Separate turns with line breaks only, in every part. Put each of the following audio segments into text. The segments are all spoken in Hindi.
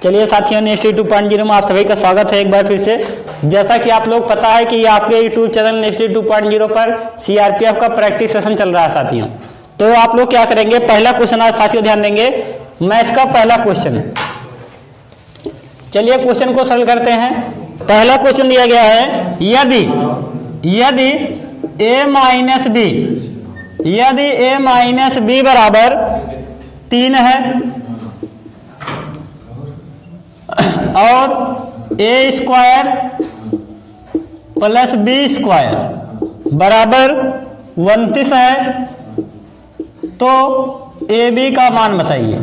चलिए साथियों, नेस्टी 2.0 में आप सभी का स्वागत है एक बार फिर से। जैसा कि आप लोग पता है कि ये आपके यूट्यूब चैनल नेस्टी 2.0 पर सीआरपीएफ का प्रैक्टिस सेशन चल रहा है साथियों। तो आप लोग क्या करेंगे, पहला क्वेश्चन आज साथियों ध्यान देंगे, मैथ का पहला क्वेश्चन। चलिए क्वेश्चन को सरल करते हैं। पहला क्वेश्चन दिया गया है, यदि a माइनस बी बराबर 3 है और a square plus B square बराबर 29 है, तो ए बी का मान बताइए।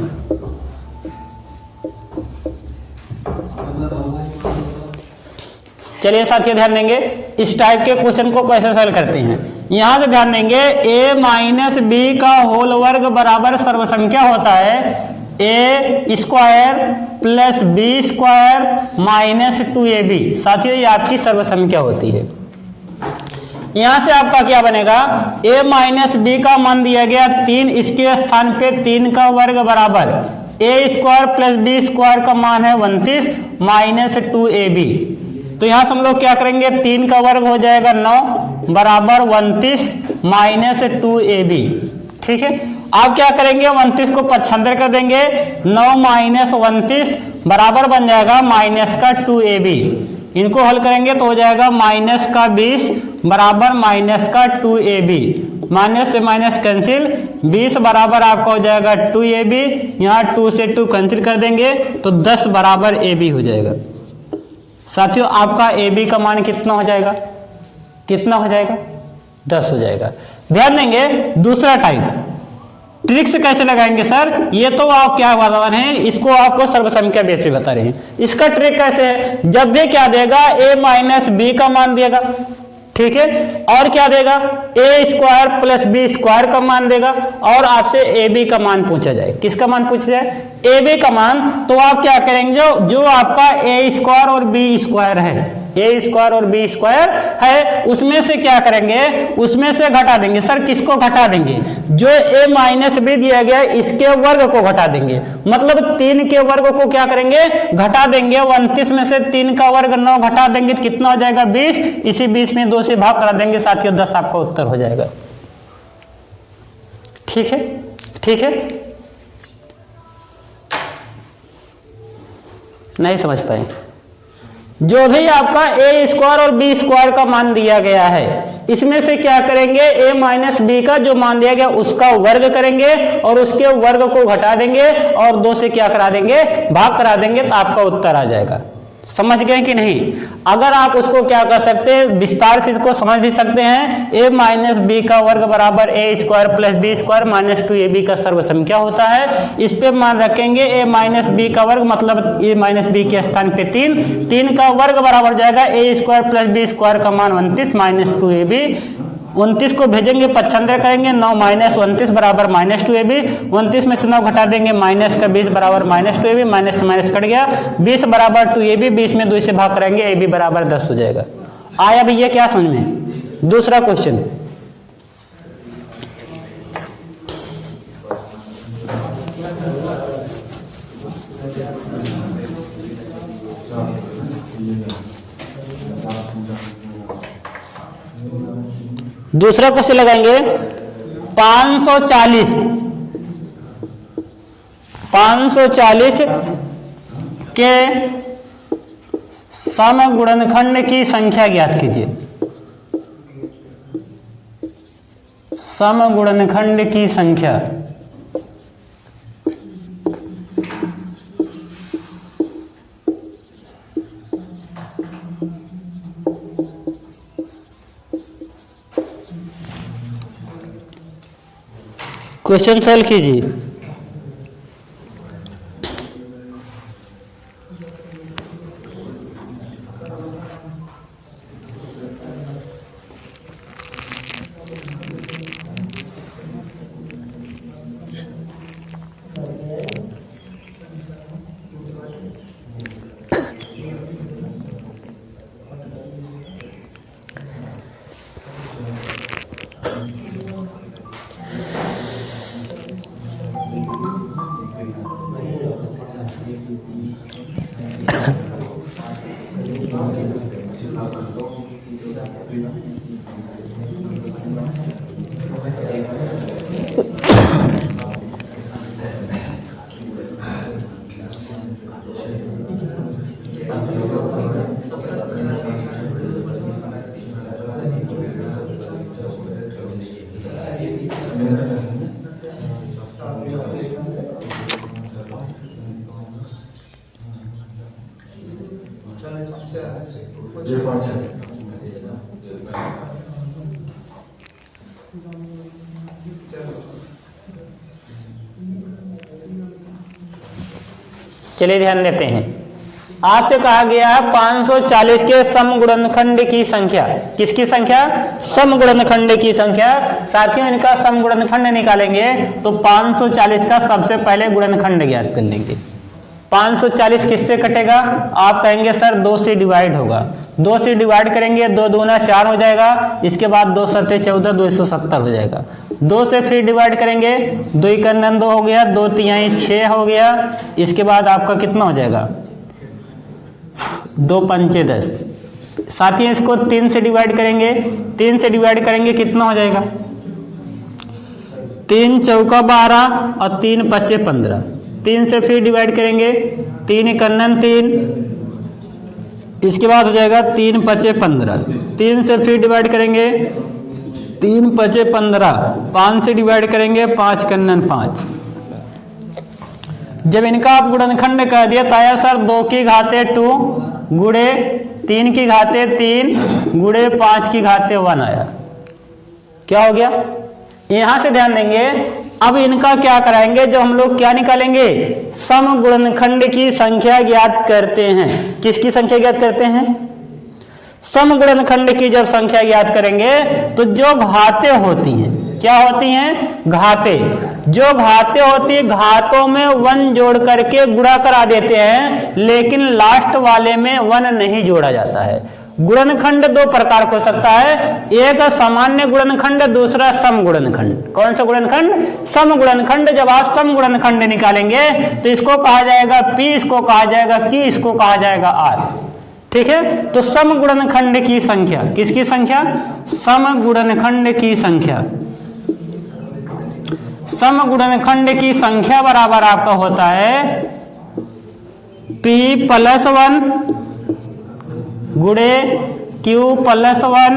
चलिए साथियों ध्यान देंगे, इस टाइप के क्वेश्चन को कैसे सॉल्व करते हैं। यहां से ध्यान देंगे, a माइनस बी का होल वर्ग बराबर सर्वसंख्या होता है A square plus B square minus 2ab। साथियों ये आपकी सर्वसंख्या होती है। यहां से आपका क्या बनेगा, a माइनस बी का मान दिया गया 3, इसके स्थान पे 3 का वर्ग बराबर a square plus B square का मान है 29 माइनस 2ab। तो यहां से हम लोग क्या करेंगे, 3 का वर्ग हो जाएगा 9 बराबर 29 माइनस 2ab। ठीक है, आप क्या करेंगे, 29 को पक्षांतर कर देंगे, 9 माइनस 29 बराबर बन जाएगा माइनस का 2ab। इनको हल करेंगे तो हो जाएगा माइनस का 20 बराबर माइनस का 2ab। माइनस से माइनस कैंसिल, 20 बराबर आपका हो जाएगा 2ab। यहाँ 2 से 2 कैंसिल कर देंगे तो 10 बराबर ab हो जाएगा। साथियों आपका ab का मान कितना हो जाएगा, 10 हो जाएगा। ध्यान देंगे, दूसरा टाइप ट्रिक्स कैसे लगाएंगे सर, ये तो आप क्या बता रहे हैं, इसको आपको सर्वसंख्या बेस पे बता रहे हैं। इसका ट्रिक कैसे है, जब भी क्या देगा, a माइनस बी का मान देगा, ठीक है, और क्या देगा, a square plus B square का मान देगा, और आपसे ab का मान पूछा जाए। किसका मान पूछा जाए, ab का मान। तो आप क्या करेंगे, जो आपका a स्क्वायर और b स्क्वायर है, a स्क्वायर और b स्क्वायर है, उसमें से क्या करेंगे, उसमें से घटा देंगे। सर किसको घटा देंगे, जो a माइनस बी दिया गया इसके वर्ग को घटा देंगे। मतलब 3 के वर्ग को क्या करेंगे, घटा देंगे। 29 में से 3 का वर्ग 9 घटा देंगे तो कितना हो जाएगा, 20। इसी 20 में 2 से भाग करा देंगे साथियों, 10 आपका उत्तर हो जाएगा। ठीक है, ठीक है, नहीं समझ पाए। जो भी आपका a स्क्वायर और b स्क्वायर का मान दिया गया है, इसमें से क्या करेंगे, a माइनस बी का जो मान दिया गया उसका वर्ग करेंगे और उसके वर्ग को घटा देंगे और 2 से क्या करा देंगे, भाग करा देंगे, तो आपका उत्तर आ जाएगा। समझ गए कि नहीं। अगर आप उसको क्या कर सकते हैं, विस्तार से इसको समझ भी सकते हैं, a माइनस बी का वर्ग बराबर a square plus B square minus 2ab का सर्वसंख्या होता है। इस पे मान रखेंगे a माइनस बी का वर्ग, मतलब a माइनस बी के स्थान पे 3 का वर्ग बराबर जाएगा a square plus B square का मान 29 माइनस 2ab। 29 को भेजेंगे, पक्षांतर करेंगे, 9 माइनस 29 बराबर माइनस 2ab। 29 में से 9 घटा देंगे, माइनस का 20 बराबर माइनस 2ab। माइनस से माइनस कट गया, 20 बराबर 2ab। 20 में 2 से भाग करेंगे, ab बराबर 10 हो जाएगा। आया भैया क्या समझ में। दूसरा क्वेश्चन, दूसरा क्वेश्चन लगाएंगे, 540 के समगुणनखंड की संख्या ज्ञात कीजिए। समगुणनखंड की संख्या, क्वेश्चन सॉल्व कीजिए। चलिए ध्यान देते हैं। आपसे कहा गया है 540 के समगुणनखंड की संख्या। किसकी संख्या? समगुणनखंड की संख्या। साथियों इनका समगुणनखंड निकालेंगे तो 540 का सबसे पहले गुणनखंड ज्ञात कर लेंगे। 540 किससे कटेगा? आप कहेंगे सर 2 से डिवाइड होगा। 2 से डिवाइड करेंगे, 2 दूना 4 हो जाएगा। इसके बाद 2 सत्ते 14, 270 हो जाएगा। 2 से फिर डिवाइड करेंगे, 2 इक्का 2 हो गया, 2 तिहाई 6 हो गया। इसके बाद आपका कितना हो जाएगा? 2 पंचे 10। साथियों इसको 3 से डिवाइड करेंगे, 3 से डिवाइड करेंगे कितना हो जाएगा? 3 चौका 12 और 3 पचे 15। 3 से फिर डिवाइड करेंगे, 3 इक्का 3। इसके बाद हो जाएगा 3 पचे 15। 3 से फिर डिवाइड करेंगे, 3 पचे 15। 5 से डिवाइड करेंगे, 5 कन्नन 5। जब इनका आप गुणनखंड कर दिया तो आया सर 2 की घाते 2 गुणे 3 की घाते 3 गुणे 5 की घाते 1 आया। क्या हो गया? यहां से ध्यान देंगे। अब इनका क्या कराएंगे? जब हम लोग क्या निकालेंगे? समगुणनखंड की संख्या ज्ञात करते हैं। किसकी संख्या ज्ञात करते हैं? समगुणनखंड की जब संख्या ज्ञात करेंगे तो जो घातें होती हैं, क्या होती हैं? घातें। जो घातें होती है, घातों में 1 जोड़ करके गुणा करा देते हैं, लेकिन लास्ट वाले में 1 नहीं जोड़ा जाता है। गुणनखंड 2 प्रकार हो सकता है, एक सामान्य गुणनखंड, दूसरा समगुणनखंड। कौन सा गुणनखंड? समगुणनखंड। जब आप समगुणनखंड निकालेंगे तो इसको कहा जाएगा P, इसको कहा जाएगा Q, इसको कहा जाएगा R। ठीक है, तो समगुणनखंड की संख्या, किसकी संख्या? समगुणनखंड की संख्या। समगुणनखंड की संख्या बराबर आपका होता है P + 1 गुणे Q + 1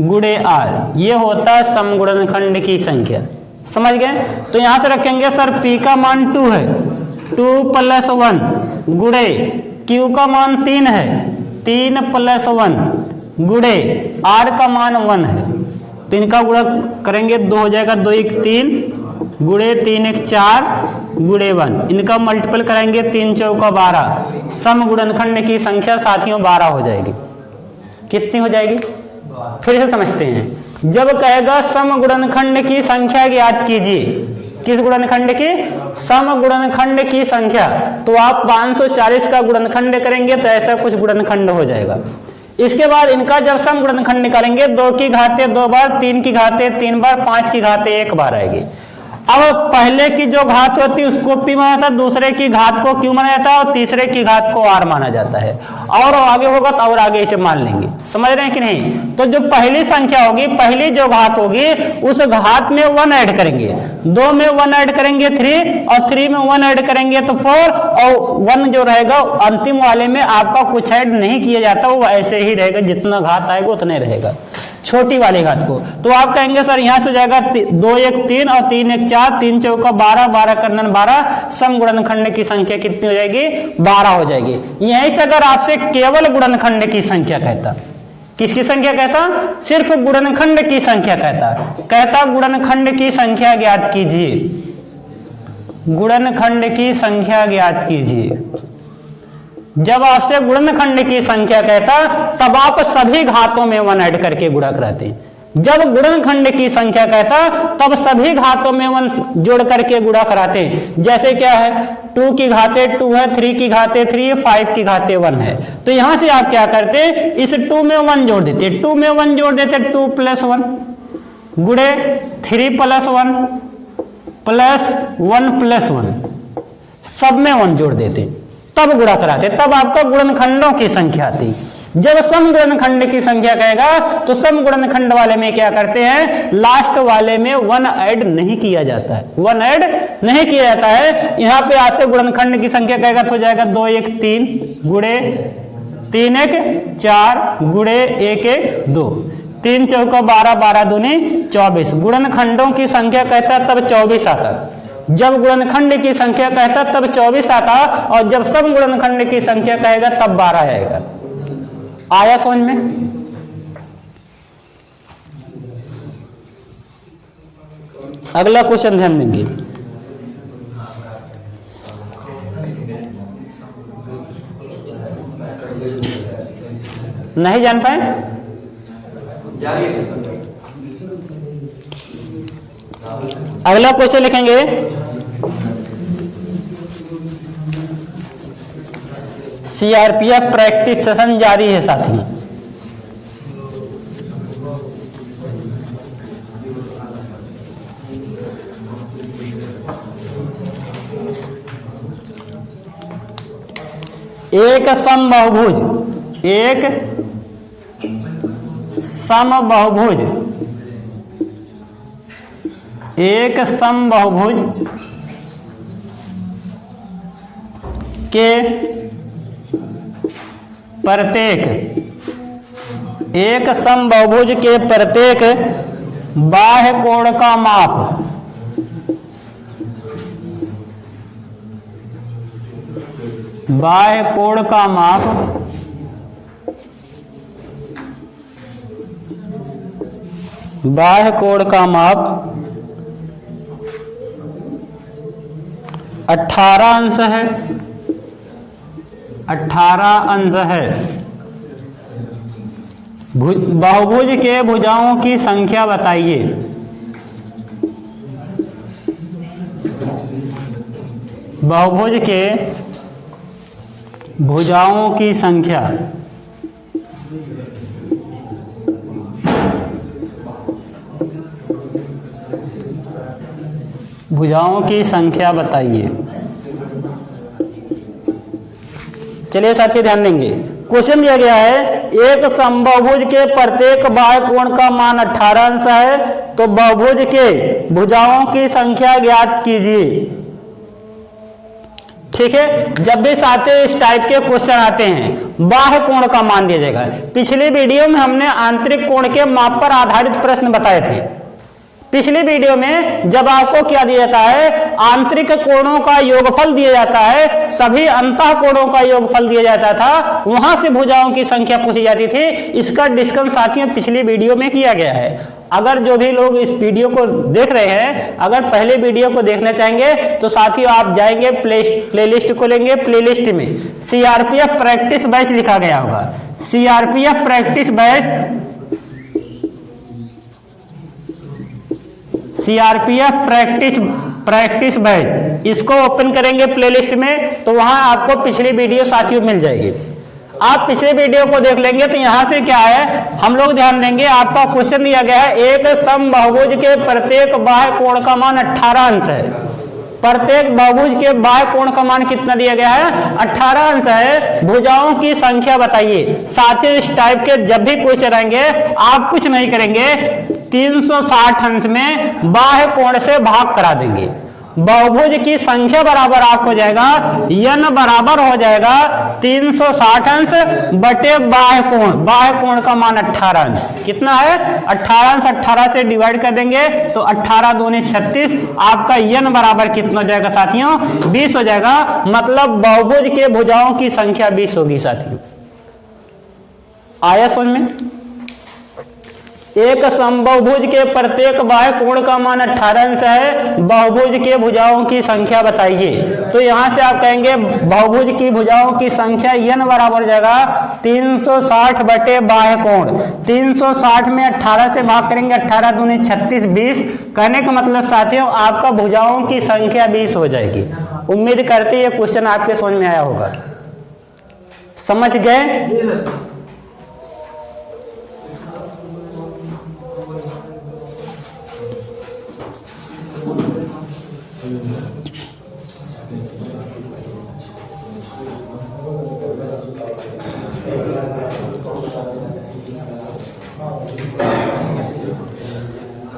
गुणे R। ये होता है समगुणनखंड की संख्या। समझ गए? तो यहां से रखेंगे सर P का मान 2 है, 2 + 1 गुणे Q का मान 3 है, 3 + 1 गुणे R का मान 1 है। तो इनका गुणा करेंगे, 2 हो जाएगा, 2 1 3 गुणे 3 1 4 गुणे 1। इनका मल्टीपल कराएंगे, 3 चौका 12। समगुणनखंड की संख्या साथियों 12 हो जाएगी। कितनी हो जाएगी? फिर से समझते हैं। जब कहेगा समगुणनखंड की संख्या ज्ञात कीजिए, किस गुणनखंड की? समगुणनखंड की संख्या, तो आप 540 का गुणनखंड करेंगे तो ऐसा कुछ गुणनखंड हो जाएगा। इसके बाद इनका जब समगुणनखंड निकालेंगे, 2 की घाते 2 बार, 3 की घाते 3 बार, 5 की घाते 1 बार आएगी। अब पहले की जो घात होती है उसको P माना जाता है, दूसरे की घात को Q माना जाता है और तीसरे की घात को R माना जाता है। और आगे होगा तो और आगे इसे मान लेंगे। समझ रहे हैं कि नहीं? तो जो पहली संख्या होगी, पहली जो घात होगी, उस घात में 1 ऐड करेंगे, 2 में 1 ऐड करेंगे 3, और 3 में 1 ऐड करेंगे तो 4, और 1 जो रहेगा अंतिम वाले में आपका कुछ ऐड नहीं किया जाता, वो ऐसे ही रहेगा, जितना घात आएगा उतने रहेगा, छोटी वाली घात को। तो आप कहेंगे सर यहां से हो जाएगा 2 1 3 और 3 1 4, 3 चौका 12, 12 कन्नन 12। समगुणनखंड की संख्या कितनी हो जाएगी? 12 हो जाएगी। यहीं से अगर आपसे केवल गुणनखंड की संख्या कहता, किसकी संख्या कहता? सिर्फ गुणनखंड की संख्या कहता गुणनखंड की संख्या ज्ञात कीजिए, गुणनखंड की संख्या ज्ञात कीजिए। जब आपसे गुणनखंड की संख्या कहता तब आप सभी घातों में 1 ऐड करके गुणा कराते हैं। जब गुणनखंड की संख्या कहता तब सभी घातों में 1 जोड़ करके गुणा कराते हैं। जैसे क्या है, 2 की घाते 2 है, 3 की घाते 3 है, 5 की घाते 1 है। तो यहां से आप क्या करते? इस 2 में 1 जोड़ देते, 2 में 1 जोड़ देते, 2 + 1 गुणे 3 + 1 प्लस 1 + 1, सब में 1 जोड़ देते, तब गुणा कराते, तब आपका गुणनखंडों की संख्या आती। जब समगुणनखंड की संख्या कहेगा तो समगुणनखंड वाले में क्या करते हैं? लास्ट वाले में 1 ऐड नहीं किया जाता है, 1 ऐड नहीं किया जाता है। यहाँ पे आपसे गुणनखंड की संख्या कहेगा तो हो जाएगा 2 1 3 गुणे 3 1 4 गुणे 1 1 2, 3 चौका 12, 12 दूनी 24। गुणनखंडों की संख्या कहता तब 24 आता। जब गुणनखंड की संख्या कहता तब 24 आता, और जब समगुणनखंड की संख्या कहेगा तब 12 आएगा। आया समझ में? अगला क्वेश्चन ध्यान देंगे। नहीं जान पाए? अगला क्वेश्चन लिखेंगे, सीआरपीएफ प्रैक्टिस सेशन जारी है साथी। एक समबाहुभुज, एक समबाहुभुज, एक समबाहुभुज के प्रत्येक, एक समबाहुभुज के प्रत्येक बाह्य कोण का माप बाह्य कोण का माप 18 अंश है, 18 अंश है। बहुभुज के भुजाओं की संख्या बताइए। बहुभुज के भुजाओं की संख्या, भुजाओं की संख्या बताइए। चलिए साथियों ध्यान देंगे, क्वेश्चन दिया गया है एक समबाहुभुज के प्रत्येक बाह्य कोण का मान 18 अंश है, तो बहुभुज के भुजाओं की संख्या ज्ञात कीजिए। ठीक है, जब भी साथियों इस टाइप के क्वेश्चन आते हैं बाह्य कोण का मान दिया जाएगा। पिछली वीडियो में हमने आंतरिक कोण के माप पर आधारित प्रश्न बताए थे। पिछली वीडियो में जब आपको क्या दिया जाता है, आंतरिक कोणों का योगफल दिया जाता है, सभी अंतः कोणों का योगफल दिया जाता था, वहां से भुजाओं की संख्या पूछी जाती थी। इसका डिस्कशन साथियों पिछली वीडियो में किया गया है। अगर जो भी लोग इस वीडियो को देख रहे हैं, अगर पहले वीडियो को देखना चाहेंगे तो साथियों आप जाएंगे प्लेलिस्ट खोलेंगे, प्लेलिस्ट में सीआरपीएफ प्रैक्टिस बैच लिखा गया होगा। CRPF practice batch, CRPF practice batch, इसको ओपन करेंगे प्लेलिस्ट में तो वहां आपको पिछली वीडियो साथियों मिल जाएगी। आप पिछले वीडियो को देख लेंगे तो यहां से क्या है, हम लोग ध्यान देंगे। आपका क्वेश्चन दिया गया है एक समबाहुभुज के प्रत्येक बाह्य कोण का मान 18 अंश है। प्रत्येक बहुभुज के बाह्य कोण का मान कितना दिया गया है, 18 अंश है। भुजाओं की संख्या बताइए। साथियों इस टाइप के जब भी क्वेश्चन आएंगे आप कुछ नहीं करेंगे, 360 अंश में बाह्य कोण से भाग करा देंगे। बहुभुज की संख्या बराबर आपको जाएगा, n बराबर हो जाएगा 360 अंश बटे बाह्य कोण। बाह्य कोण का मान 18 अंश कितना है, 18 अंश 18 से डिवाइड कर देंगे तो 18 दूनी 36, आपका n बराबर कितना हो जाएगा साथियों, 20 हो जाएगा। मतलब बहुभुज के भुजाओं की संख्या 20 होगी साथियों। आया समझ में? एक समबाहुभुज के प्रत्येक बाह्य कोण का मान 18 अंश है, बहुभुज के भुजाओं की संख्या बताइए। तो यहां से आप कहेंगे बहुभुज की भुजाओं की संख्या n बराबर हो जाएगा 360 बटे बाह्य कोण। 360 में 18 से भाग करेंगे, 18 दूनी 36, 20। कहने का मतलब साथियों आपका भुजाओं की संख्या 20 हो जाएगी। उम्मीद करते ये क्वेश्चन आपके समझ में आया होगा। समझ गए?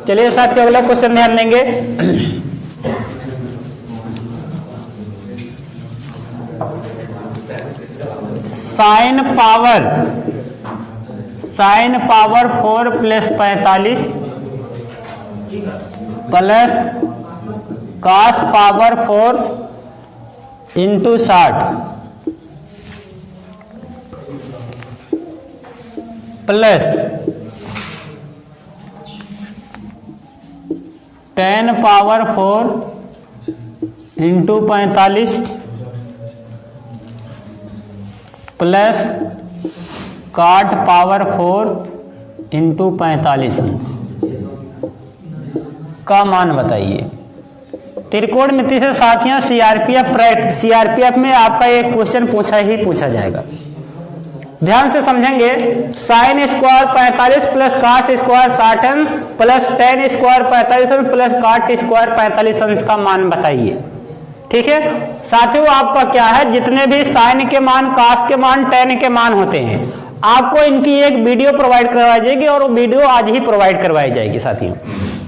चलिए साथियों अगला क्वेश्चन ध्यान देंगे। Sine power 4 plus 45 plus cos power 4 into 60 plus 10 power 4 into 45 plus काट पावर 4 इंटू 45 का मान बताइए। त्रिकोणमिति से साथियों सीआरपीएफ में आपका एक क्वेश्चन पूछा जाएगा। ध्यान से समझेंगे। साइन स्क्वायर 45 प्लस काट square 60 plus ten square 45 plus काट स्क्वायर 45 का मान बताइए। ठीक है साथियों, आपका क्या है, जितने भी साइन के मान, कास के मान, टेन के मान होते हैं, आपको इनकी एक वीडियो प्रोवाइड करवाई जाएगी और वो वीडियो आज ही प्रोवाइड करवाई जाएगी साथियों।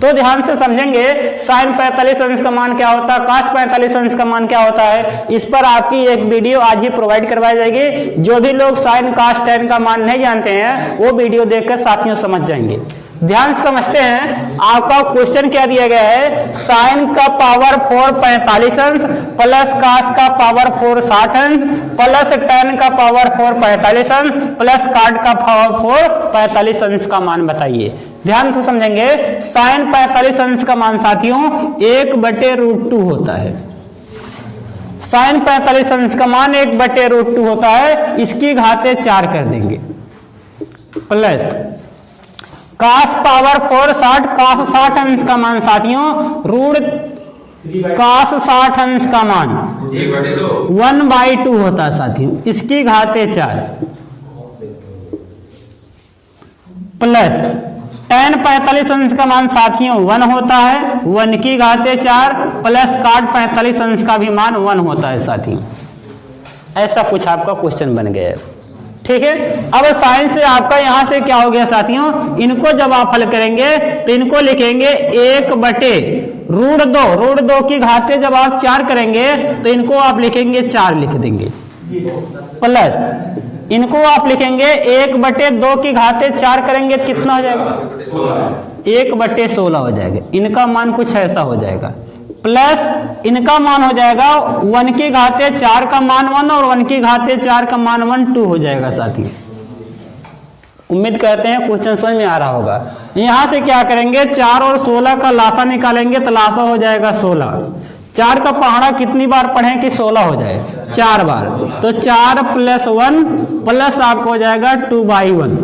तो ध्यान से समझेंगे। साइन 45 अंश का मान क्या होता है, कास 45 अंश का मान क्या होता है, इस पर आपकी एक वीडियो आज ही प्रोवाइड करवाई जाएगी। जो भी लोग साइन कास टेन का मान नहीं जानते हैं वो वीडियो देखकर साथियों समझ जाएंगे। ध्यान से समझते हैं। आपका क्वेश्चन क्या दिया गया है, साइन का पावर 4 45 अंश प्लस कास का पावर 4 60 अंश प्लस टेन का पावर 4 45 अंश प्लस काट का पावर 4 45 अंश का मान बताइए। ध्यान से समझेंगे। साइन 45 अंश का मान साथियों 1/√2 होता है। साइन 45 अंश का मान 1/√2 होता है। इसकी घाते 4 कर देंगे प्लस कास पावर 4 60, कास 60 अंश का मान साथियों ऋण कास 60 अंश का मान 1/2 होता है साथियों। इसकी घाते 4 प्लस टेन 45 अंश का मान साथियों 1 होता है, 1 की घाते 4 प्लस काट 45 अंश का भी मान 1 होता है साथियों। ऐसा कुछ आपका क्वेश्चन बन गया है। ठीक है। अब साइन से आपका यहां से क्या हो गया साथियों, इनको जब आप हल करेंगे तो इनको लिखेंगे 1/√2 की घाते जब आप 4 करेंगे तो इनको आप लिखेंगे 4 लिख देंगे प्लस इनको आप लिखेंगे 1/2 की घाते 4 करेंगे तो कितना हो जाएगा 1/16 हो जाएगा। इनका मान कुछ ऐसा हो जाएगा प्लस इनका मान हो जाएगा 1 की घाते 4 का मान 1 और 1 की घाते 4 का मान 1 2 हो जाएगा साथी। उम्मीद करते हैं क्वेश्चन समझ में आ रहा होगा। यहां से क्या करेंगे 4 और 16 का लासा निकालेंगे तो लासा हो जाएगा 16। 4 का पहाड़ा कितनी बार पढ़ें कि 16 हो जाए 4 बार, तो 4 + 1 प्लस आपको हो जाएगा 2/1।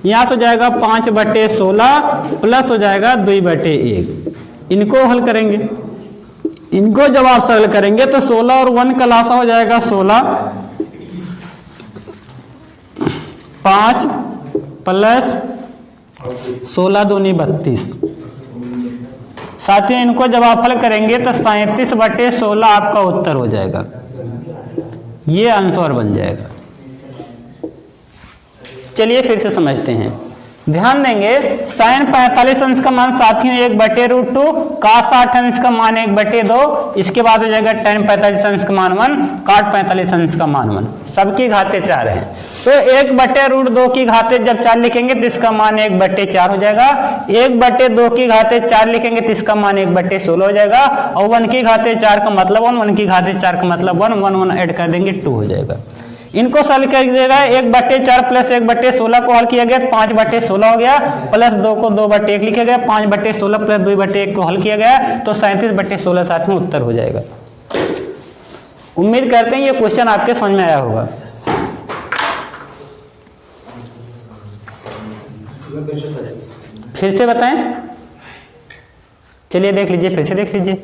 यहां से हो जाएगा 5/16 प्लस हो जाएगा 2/1। इनको हल करेंगे। इनको जब आप सरल करेंगे तो 16 और 1 का लासा हो जाएगा 16, 5 प्लस 16 दूनी 32। साथियों इनको जब आप हल करेंगे तो 37/16 आपका उत्तर हो जाएगा। ये आंसर बन जाएगा। चलिए फिर से समझते हैं। ध्यान देंगे। साइन 45 अंश का मान साथियों 1/√2, कास 60 अंश का मान 1/2, इसके बाद हो जाएगा टेन 45 अंश का मान 1, काट 45 अंश का मान 1। सबकी घाते 4 है तो 1/√2 की घाते जब 4 लिखेंगे तो इसका मान 1/4 हो जाएगा। 1/2 की घाते 4 लिखेंगे तो इसका मान 1/16 हो जाएगा और 1 की घाते 4 का मतलब 1, 1 की घाते 4 का मतलब 1, 1 1 ऐड कर देंगे 2 हो जाएगा। इनको हल कर देगा 1/4 प्लस 1/16 को हल किया गया 5/16 हो गया, प्लस 2 को 2/1 लिखा गया, 5/16 प्लस 2/1 को हल किया गया तो 37/16 साथ में उत्तर हो जाएगा। उम्मीद करते हैं ये क्वेश्चन आपके समझ में आया होगा। फिर से बताएं। चलिए देख लीजिए, फिर से देख लीजिए।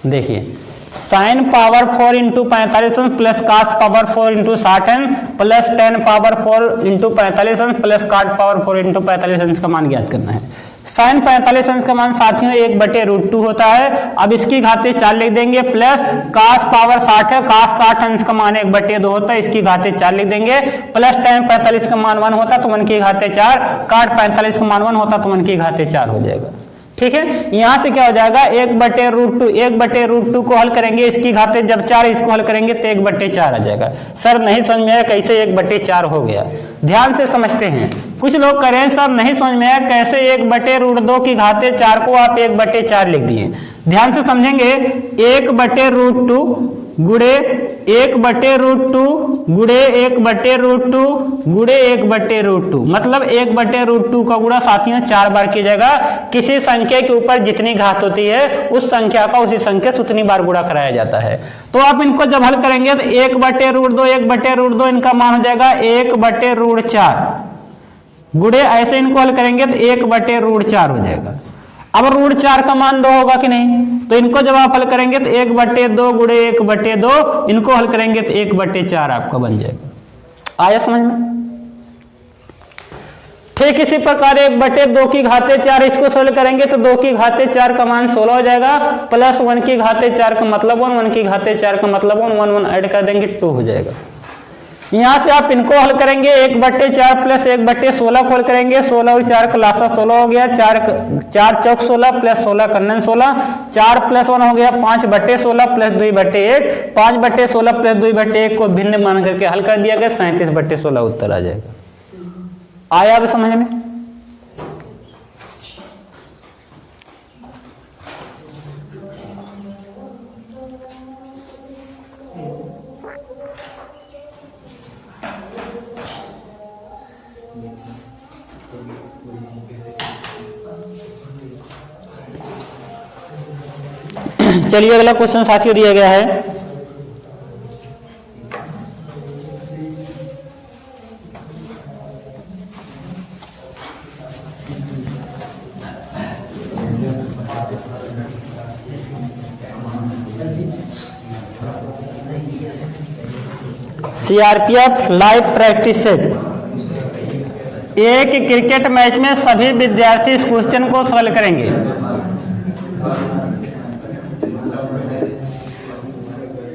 देखिए साइन पावर 4 इंटू 45 प्लस काट power 4 into 60 plus 10 power 4 into 45 plus काट पावर 4 इंटू 45 का मान ज्ञात करना है। साइन 45 का मान साथियों 1/√2 होता है। अब इसकी घाते 4 लिख देंगे प्लस कास पावर 60 है, कास 60 अंश का मान 1/2 होता है, इसकी घाते 4 लिख देंगे प्लस टेन 45 का मान 1 होता तो 1 की घाते 4, काट 45 का मान 1 होता तो 1 की घाते 4 हो जाएगा। ठीक है, यहां से क्या हो जाएगा 1/√2, 1/√2 को हल करेंगे, इसकी घातें जब 4 इसको हल करेंगे तो 1/4 आ जाएगा। सर नहीं समझ में आया कैसे 1/4 हो गया, ध्यान से समझते हैं। कुछ लोग कह रहे हैं सर नहीं समझ में आया कैसे 1/√2 की घातें 4 को आप 1/4 लिख दिए। ध्यान से समझेंगे, 1/√2 गुणे 1/√2 गुणे 1/√2 गुणे 1/√2, मतलब 1/√2 का गुणा साथियों 4 बार किया जाएगा। किसी संख्या के ऊपर जितनी घात होती है उस संख्या का उसी संख्या से उतनी बार गुणा कराया जाता है। तो आप इनको जब हल करेंगे तो 1/√2 1/√2 इनका मान हो जाएगा 1/4 गुणे ऐसे इनको हल करेंगे तो 1/4 हो जाएगा। अब √4 का मान 2 होगा कि नहीं, तो इनको जब आप हल करेंगे तो 1/2 गुणे 1/2 इनको हल करेंगे तो 1/4 आपका बन जाएगा। आया समझ में? ठीक इसी प्रकार 1/2 की घातें 4 इसको सोल्व करेंगे तो 2 की घातें 4 का मान 16 हो जाएगा, प्लस 1 की घातें 4 का मतलब 1, 1 की घातें 4 का मतलब 1, 1 ऐड कर देंगे 2 हो जाएगा। यहां से आप इनको हल करेंगे 1/4 प्लस 1/16 को हल करेंगे, 16 और 4 का लासा 16 हो गया, 4 चौक 16 प्लस 16 कन्नन 16, 4 + 1 हो गया 5/16 प्लस 2/1, 5/16 प्लस 2/1 को भिन्न मान करके हल कर दिया गया, 37/16 उत्तर आ जाएगा। आया अब समझ में? चलिए अगला क्वेश्चन साथियों दिया गया है, CRPF लाइव प्रैक्टिस सेट। एक क्रिकेट मैच में सभी विद्यार्थी इस क्वेश्चन को सॉल्व करेंगे।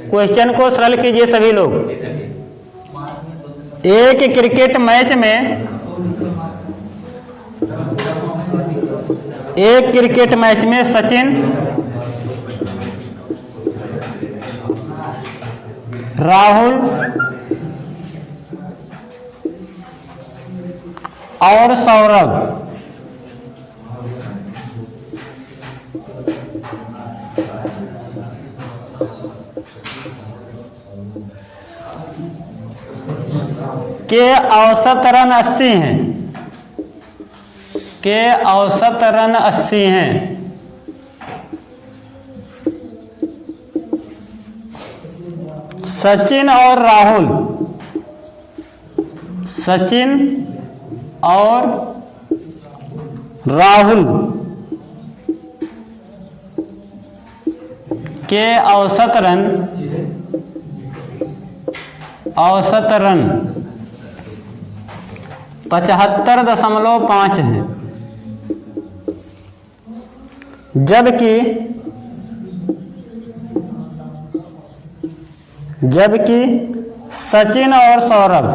क्वेश्चन को सरल कीजिए सभी लोग। एक क्रिकेट मैच में सचिन, राहुल और सौरभ के औसत रन 80 हैं, के औसत रन 80 हैं। सचिन और राहुल के औसत रन 75.5 हैं, जबकि सचिन और सौरभ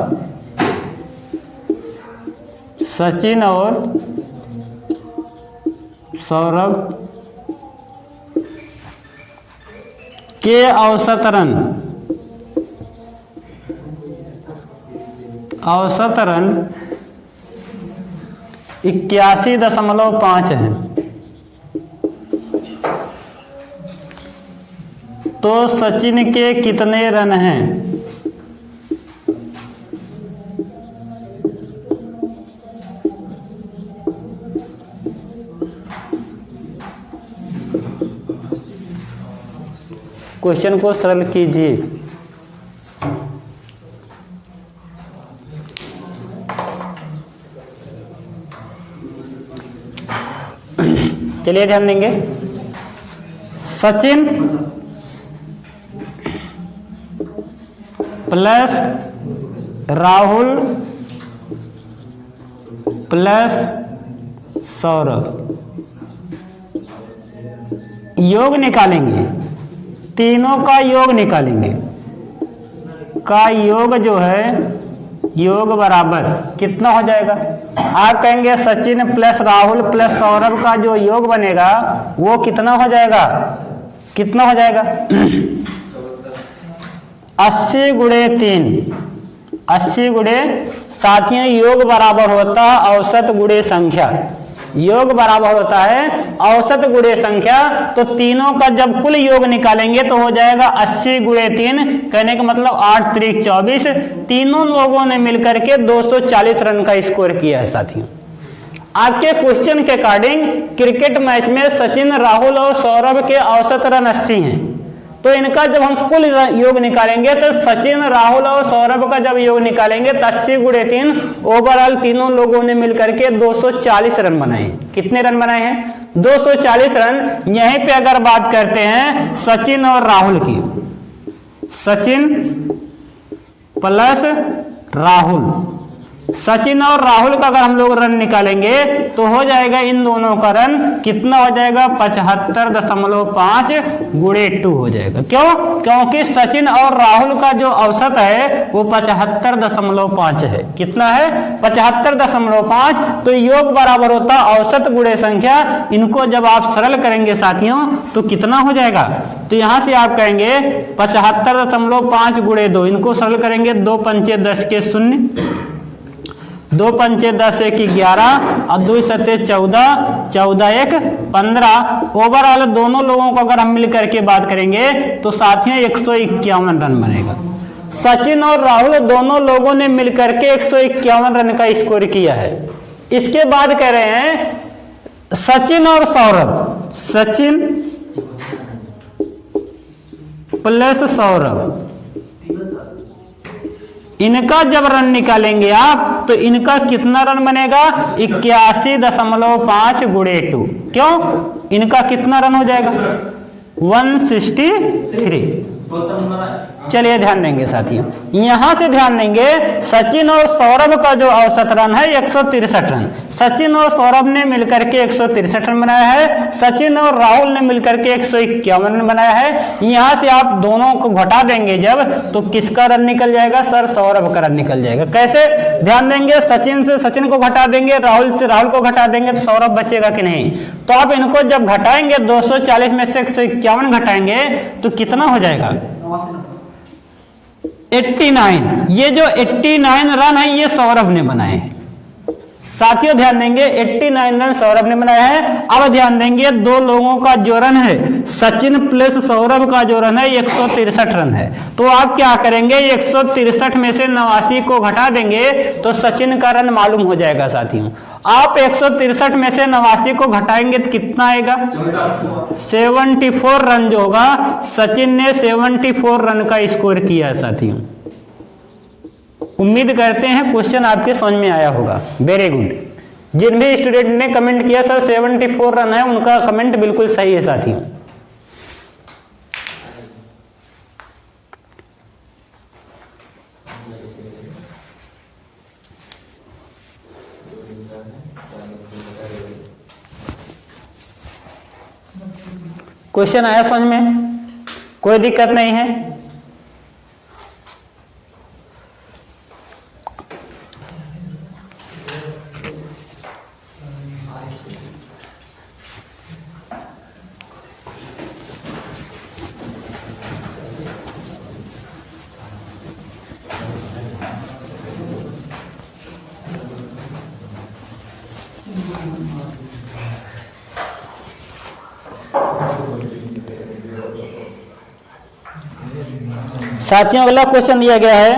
के औसत रन 81.5 हैं। तो सचिन के कितने रन हैं? क्वेश्चन को सरल कीजिए। चलिए ध्यान देंगे, सचिन प्लस राहुल प्लस सौरभ, योग निकालेंगे, तीनों का योग निकालेंगे, का योग जो है योग बराबर कितना हो जाएगा? आप कहेंगे सचिन प्लस राहुल प्लस सौरभ का जो योग बनेगा वो कितना हो जाएगा? कितना हो जाएगा? 80 गुणे 3, 80 गुणे, साथियों योग बराबर होता है औसत गुणे संख्या। योग बराबर होता है औसत गुणे संख्या। तो तीनों का जब कुल योग निकालेंगे तो हो जाएगा 80 गुणे 3, कहने का मतलब 8 त्रिक 24। तीनों लोगों ने मिलकर के 240 रन का स्कोर किया है साथियों। आपके क्वेश्चन के अकॉर्डिंग क्रिकेट मैच में सचिन, राहुल और सौरभ के औसत रन 80 हैं, तो इनका जब हम कुल योग निकालेंगे तो सचिन, राहुल और सौरभ का जब योग निकालेंगे तो 80 गुणे 3, ओवरऑल तीनों लोगों ने मिलकर के 240 रन बनाए हैं। कितने रन बनाए हैं? 240 रन। यहीं पे अगर बात करते हैं सचिन और राहुल की, सचिन प्लस राहुल, सचिन और राहुल का अगर हम लोग रन निकालेंगे तो हो जाएगा इन दोनों का रन कितना हो जाएगा? 75.5 गुणे 2 हो जाएगा। क्यों? क्योंकि सचिन और राहुल का जो औसत है वो 75.5 है। कितना है? 75.5। तो योग बराबर होता औसत गुणे संख्या। इनको जब आप सरल करेंगे साथियों तो कितना हो जाएगा? तो यहां से आप कहेंगे 75.5 गुणे 2, इनको सरल करेंगे 2 पंचे 10 के 0, 2 पंचे 10 1 11 और 2 सत्ते 14, 14 1 15। ओवरऑल दोनों लोगों को अगर हम मिल करके बात करेंगे तो साथियों 151 रन बनेगा। सचिन और राहुल दोनों लोगों ने मिलकर के 151 रन का स्कोर किया है। इसके बाद कह रहे हैं सचिन और सौरभ, सचिन प्लस सौरभ, इनका जब रन निकालेंगे आप तो इनका कितना रन बनेगा? 81.5 गुणे 2। क्यों? इनका कितना रन हो जाएगा? 163। चलिए ध्यान देंगे साथियों, यहां से ध्यान देंगे सचिन और सौरभ का जो औसत रन है 163 रन। सचिन और सौरभ ने मिलकर के 163 रन बनाया है, सचिन और राहुल ने मिलकर के 151 रन बनाया है। यहां से आप दोनों को घटा देंगे जब तो किसका रन निकल जाएगा? सर सौरभ का रन निकल जाएगा। कैसे? ध्यान देंगे, सचिन से सचिन को घटा देंगे, राहुल से राहुल को घटा देंगे तो सौरभ बचेगा कि नहीं? तो आप इनको जब घटाएंगे 240 में से 151 घटाएंगे तो कितना हो जाएगा? 89। ये जो 89 रन है ये सौरभ ने बनाए हैं साथियों। ध्यान देंगे 89 रन सौरभ ने बनाया है। अब ध्यान देंगे दो लोगों का जो रन है सचिन प्लस सौरभ का जो रन है 163 रन है। तो आप क्या करेंगे? 163 में से 89 को घटा देंगे तो सचिन का रन मालूम हो जाएगा साथियों। आप 163 में से 89 को घटाएंगे तो कितना आएगा? 74 रन जो होगा। सचिन ने 74 रन का स्कोर किया है साथियों। उम्मीद करते हैं क्वेश्चन आपके समझ में आया होगा। Very good. जिन भी स्टूडेंट ने कमेंट किया सर 74 रन है, उनका कमेंट बिल्कुल सही है साथियों। क्वेश्चन आया समझ में? कोई दिक्कत नहीं है? साथियों अगला क्वेश्चन दिया गया है,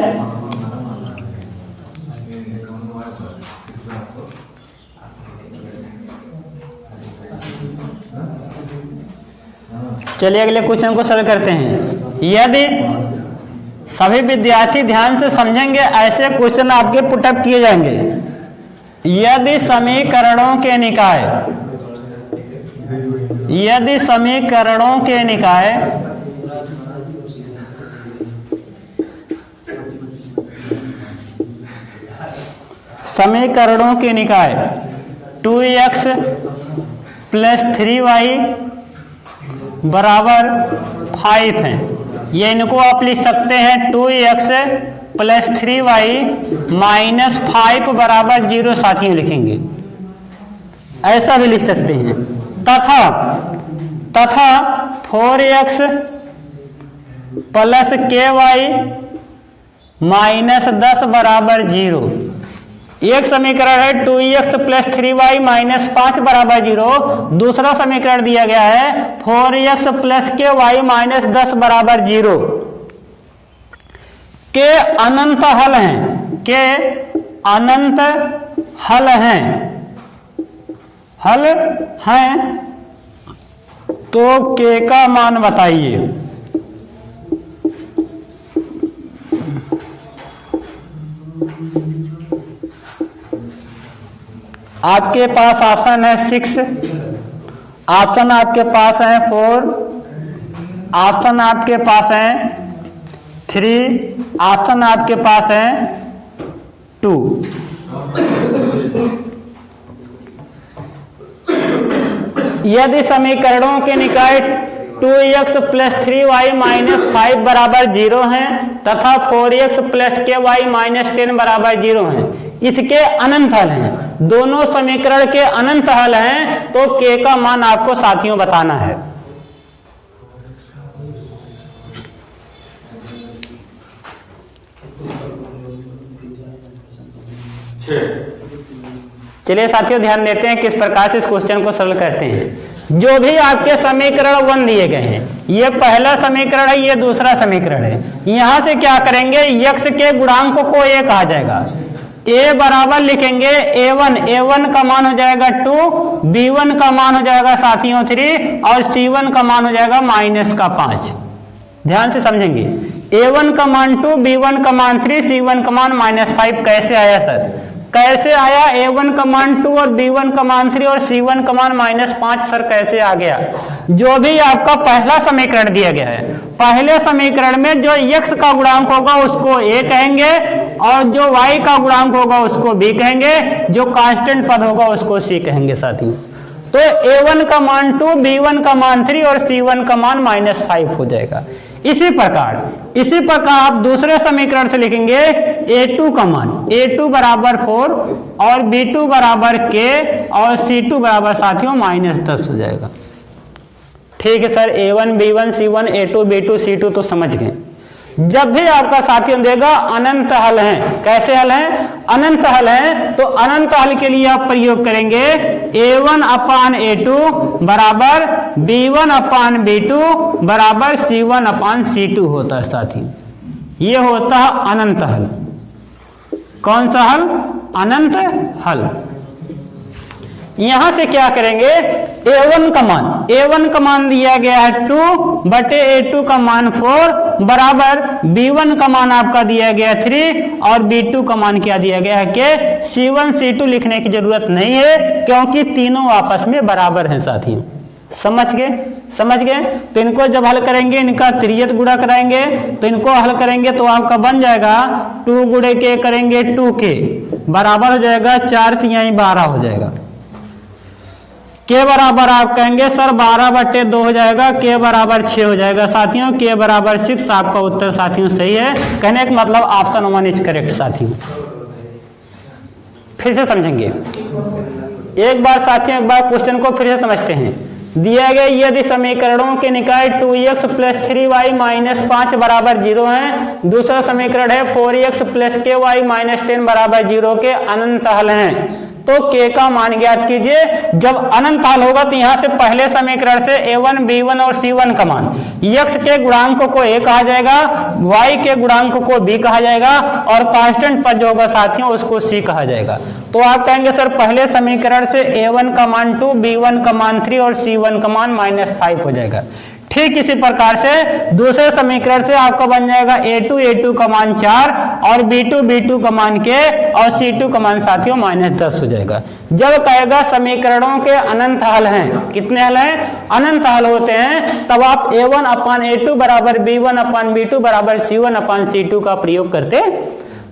चलिए अगले क्वेश्चन को सरल करते हैं। यदि सभी विद्यार्थी ध्यान से समझेंगे ऐसे क्वेश्चन आपके पुटअप किए जाएंगे। यदि समीकरणों के निकाय, यदि समीकरणों के निकाय समीकरणों के निकाय 2x प्लस 3y बराबर 5 है। ये इनको आप लिख सकते हैं 2x प्लस 3y माइनस 5 बराबर 0 साथियों लिखेंगे, ऐसा भी लिख सकते हैं। तथा 4x प्लस ky माइनस 10 बराबर 0। एक समीकरण है 2x प्लस 3y माइनस 5 बराबर 0। दूसरा समीकरण दिया गया है 4x प्लस ky माइनस 10 बराबर 0 के अनंत हल हैं, के अनंत हल हैं, तो k का मान बताइए। आपके पास ऑप्शन है 6, ऑप्शन आपके पास है 4, ऑप्शन आपके पास है 3, ऑप्शन आपके पास है 2। यदि समीकरणों के निकाय 2x प्लस 3y माइनस 5 बराबर 0 हैं तथा 4x प्लस ky माइनस 10 बराबर 0 हैं, इसके अनंत हल हैं, दोनों समीकरण के अनंत हल हैं, तो k का मान आपको साथियों बताना है। चलिए साथियों ध्यान देते हैं किस प्रकार से इस क्वेश्चन को सरल करते हैं। जो भी आपके समीकरण 1 दिए गए हैं, ये पहला समीकरण है, ये दूसरा समीकरण है, यहां से क्या करेंगे, x के गुणांकों को a कहा जाएगा। a बराबर लिखेंगे a1 का मान हो जाएगा 2, b1 का मान हो जाएगा साथियों 3 और c1 का मान हो जाएगा माइनस का 5। ध्यान से समझेंगे, a1 का मान 2, b1 का मान 3, c1 का मान माइनस 5 कैसे आया सर? कैसे आया? a1 का मान 2 और b1 का मान 3 और c1 का मान माइनस 5 सर कैसे आ गया? जो भी आपका पहला समीकरण दिया गया है, पहले समीकरण में जो x का गुणांक होगा उसको a कहेंगे और जो y का गुणांक होगा उसको b कहेंगे, जो कांस्टेंट पद होगा उसको c कहेंगे साथियों। तो a1 का मान 2, b1 का मान 3 और c1 का मान माइनस 5 हो जाएगा। इसी प्रकार आप दूसरे समीकरण से लिखेंगे a2 का मान, a2 बराबर 4 और b2 बराबर k और c2 बराबर साथियों माइनस 10 हो जाएगा। ठीक है sir, a1 b1 c1 a2 b2 c2 तो समझ गए। जब भी आपका साथियों देगा अनंत हल हैं, कैसे हल हैं? अनंत हल हैं, तो अनंत हल के लिए आप प्रयोग करेंगे a1 अपान a2 बराबर b1 अपान b2 बराबर c1 अपान c2 होता है साथियों। ये होता है अनंत हल। कौन सा हल? अनंत हल। यहां से क्या करेंगे, a1 का मान दिया गया है 2 बटे a2 का मान 4 बराबर b1 का मान आपका दिया गया 3 और b2 का मान क्या दिया गया है कि c1 c2 लिखने की जरूरत नहीं है क्योंकि तीनों आपस में बराबर हैं साथियों। समझ गए। तो इनको जब हल करेंगे, इनका त्रियत गुणा कराएंगे, तो इनको हल करेंगे तो आपका बन जाएगा 2 गुणे के करेंगे 2k बराबर हो जाएगा 4 तिहाई 12 हो जाएगा। के बराबर आप कहेंगे सर 12 बटे 2 हो जाएगा, के बराबर 6 हो जाएगा साथियों, के बराबर 6 आपका उत्तर साथियों सही है। कहने का मतलब ऑप्शन 1 इज करेक्ट साथियों। फिर से समझेंगे एक बार साथियों, एक बार क्वेश्चन को फिर से समझते हैं। दिया गया यदि समीकरणों के निकाय 2x प्लस 3y माइनस 5 बराबर 0 है, दूसरा समीकरण है 4x प्लस ky माइनस 10 बराबर 0 के अनंत हल हैं, तो k का मान ज्ञात कीजिए। जब अनंत हल होगा तो यहाँ से पहले समीकरण से a1 b1 और c1 का मान, x के गुणांक को a कहा जाएगा, y के गुणांक को b कहा जाएगा और कांस्टेंट पद जो होगा साथियों उसको c कहा जाएगा। तो आप कहेंगे सर पहले समीकरण से a1 का मान 2, b1 का मान 3 और c1 का मान माइनस 5 हो जाएगा। ठीक इसी प्रकार से दूसरे समीकरण से आपका बन जाएगा a2 का मान 4 और b2 का मान k और c2 का मान साथियों माइनस 10 हो जाएगा। जब कहेगा समीकरणों के अनंत हल हैं, कितने हल हैं? अनंत हल होते हैं, तब आप a1 अपान a2 बराबर b1 अपान b2 बराबर c1 अपान c2 का प्रयोग करते।